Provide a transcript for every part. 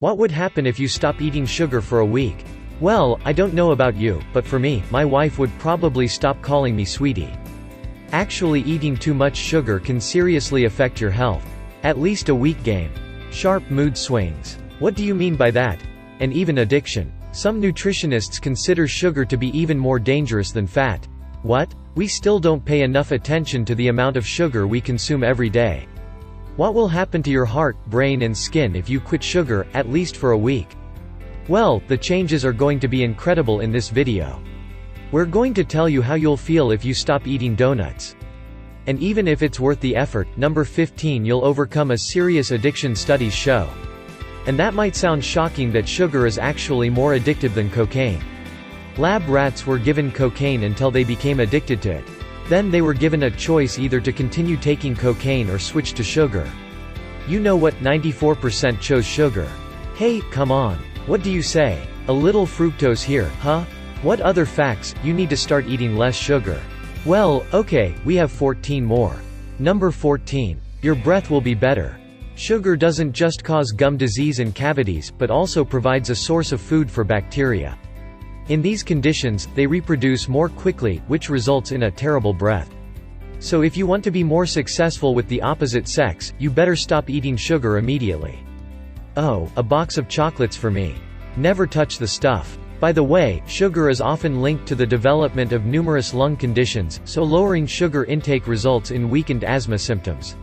What would happen if you stop eating sugar for a week? Well, I don't know about you, but for me, my wife would probably stop calling me sweetie. Actually, eating too much sugar can seriously affect your health. At least a week game. Sharp mood swings. What do you mean by that? And even addiction. Some nutritionists consider sugar to be even more dangerous than fat. What? We still don't pay enough attention to the amount of sugar we consume every day. What will happen to your heart, brain and skin if you quit sugar, at least for a week? Well, the changes are going to be incredible in this video. We're going to tell you how you'll feel if you stop eating donuts. And even if it's worth the effort, number 15, you'll overcome a serious addiction, studies show. And that might sound shocking that sugar is actually more addictive than cocaine. Lab rats were given cocaine until they became addicted to it. Then they were given a choice either to continue taking cocaine or switch to sugar. You know what, 94% chose sugar. Hey, come on. What do you say? A little fructose here, huh? What other facts? You need to start eating less sugar. Well, okay, we have 14 more. Number 14. Your breath will be better. Sugar doesn't just cause gum disease and cavities, but also provides a source of food for bacteria. In these conditions, they reproduce more quickly, which results in a terrible breath. So if you want to be more successful with the opposite sex, you better stop eating sugar immediately. Oh, a box of chocolates for me. Never touch the stuff. By the way, sugar is often linked to the development of numerous lung conditions, so lowering sugar intake results in weakened asthma symptoms.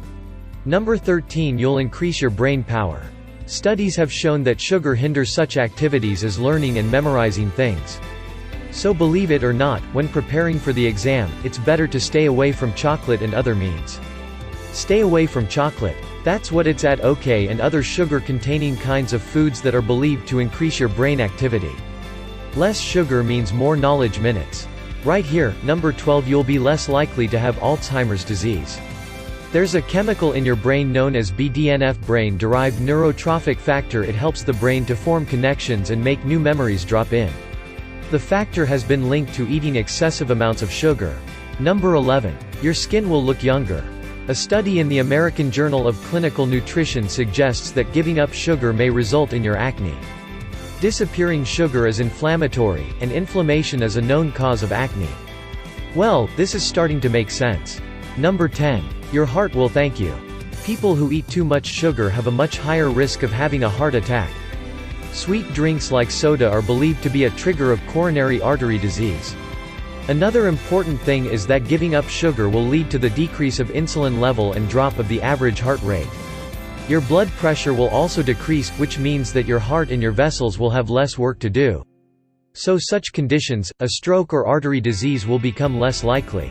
Number 13, you'll increase your brain power. Studies have shown that sugar hinders such activities as learning and memorizing things. So believe it or not, when preparing for the exam, it's better to stay away from chocolate and other means. Stay away from chocolate. That's what it's at, okay, and other sugar-containing kinds of foods that are believed to increase your brain activity. Less sugar means more knowledge minutes. Right here, number 12, you'll be less likely to have Alzheimer's disease. There's a chemical in your brain known as BDNF, brain-derived neurotrophic factor. It helps the brain to form connections and make new memories drop in. The factor has been linked to eating excessive amounts of sugar. Number 11. Your skin will look younger. A study in the American Journal of Clinical Nutrition suggests that giving up sugar may result in your acne. Disappearing sugar is inflammatory, and inflammation is a known cause of acne. Well, this is starting to make sense. Number 10. Your heart will thank you. People who eat too much sugar have a much higher risk of having a heart attack. Sweet drinks like soda are believed to be a trigger of coronary artery disease. Another important thing is that giving up sugar will lead to the decrease of insulin level and drop of the average heart rate. Your blood pressure will also decrease, which means that your heart and your vessels will have less work to do. So such conditions, a stroke or artery disease, will become less likely.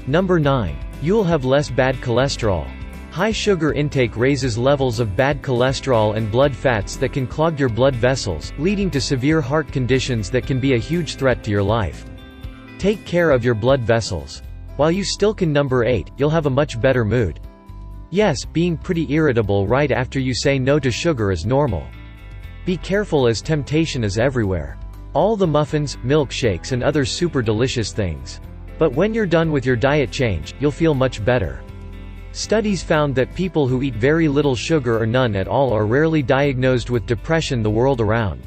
Number 9. You'll have less bad cholesterol. High sugar intake raises levels of bad cholesterol and blood fats that can clog your blood vessels, leading to severe heart conditions that can be a huge threat to your life. Take care of your blood vessels. While you still can. Number 8, you'll have a much better mood. Yes, being pretty irritable right after you say no to sugar is normal. Be careful, as temptation is everywhere. All the muffins, milkshakes and other super delicious things. But when you're done with your diet change, you'll feel much better. Studies found that people who eat very little sugar or none at all are rarely diagnosed with depression the world around.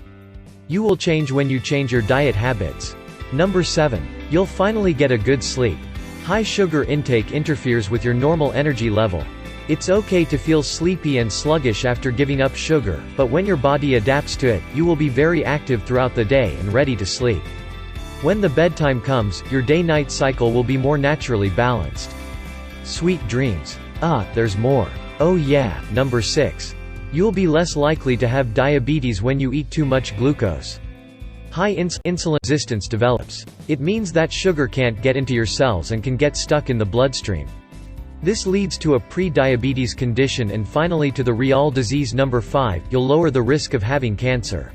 You will change when you change your diet habits. Number 7. You'll finally get a good sleep. High sugar intake interferes with your normal energy level. It's okay to feel sleepy and sluggish after giving up sugar, but when your body adapts to it, you will be very active throughout the day and ready to sleep. When the bedtime comes, your day-night cycle will be more naturally balanced. Sweet dreams. There's more. Oh yeah, number 6. You'll be less likely to have diabetes when you eat too much glucose. High insulin resistance develops. It means that sugar can't get into your cells and can get stuck in the bloodstream. This leads to a pre-diabetes condition and finally to the real disease. Number 5. You'll lower the risk of having cancer.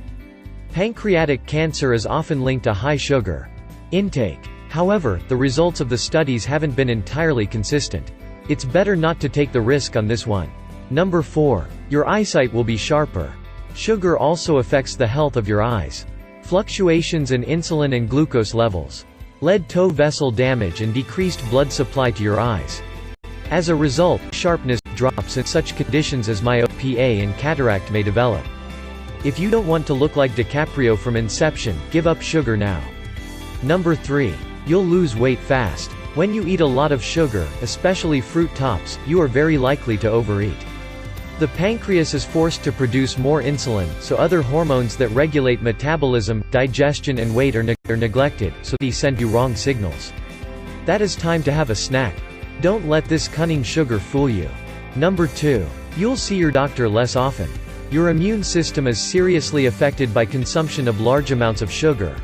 Pancreatic cancer is often linked to high sugar intake. However, the results of the studies haven't been entirely consistent. It's better not to take the risk on this one. Number 4. Your eyesight will be sharper. Sugar also affects the health of your eyes. Fluctuations in insulin and glucose levels lead to vessel damage and decreased blood supply to your eyes. As a result, sharpness drops and such conditions as myopia and cataract may develop. If you don't want to look like DiCaprio from Inception, give up sugar now. Number 3. You'll lose weight fast. When you eat a lot of sugar, especially fruit tops, you are very likely to overeat. The pancreas is forced to produce more insulin, so other hormones that regulate metabolism, digestion and weight are neglected, so they send you wrong signals. That is time to have a snack. Don't let this cunning sugar fool you. Number 2. You'll see your doctor less often. Your immune system is seriously affected by consumption of large amounts of sugar.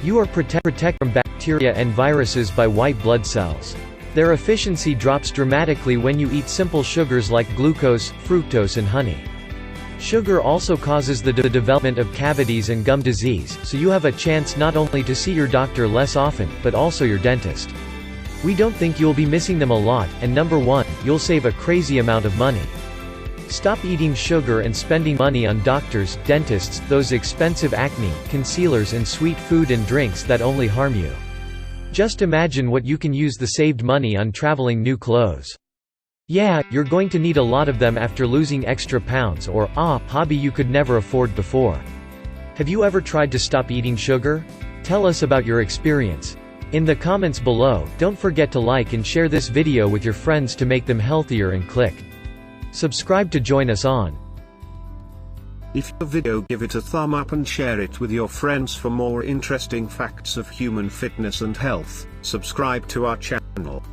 You are protected from bacteria and viruses by white blood cells. Their efficiency drops dramatically when you eat simple sugars like glucose, fructose and honey. Sugar also causes the development of cavities and gum disease, so you have a chance not only to see your doctor less often, but also your dentist. We don't think you'll be missing them a lot, and number 1, you'll save a crazy amount of money. Stop eating sugar and spending money on doctors, dentists, those expensive acne, concealers and sweet food and drinks that only harm you. Just imagine what you can use the saved money on traveling new clothes. Yeah, you're going to need a lot of them after losing extra pounds or, hobby you could never afford before. Have you ever tried to stop eating sugar? Tell us about your experience. In the comments below, don't forget to like and share this video with your friends to make them healthier and click subscribe to join us on. If the video, give it a thumb up and share it with your friends. For more interesting facts of human fitness and health, subscribe to our channel.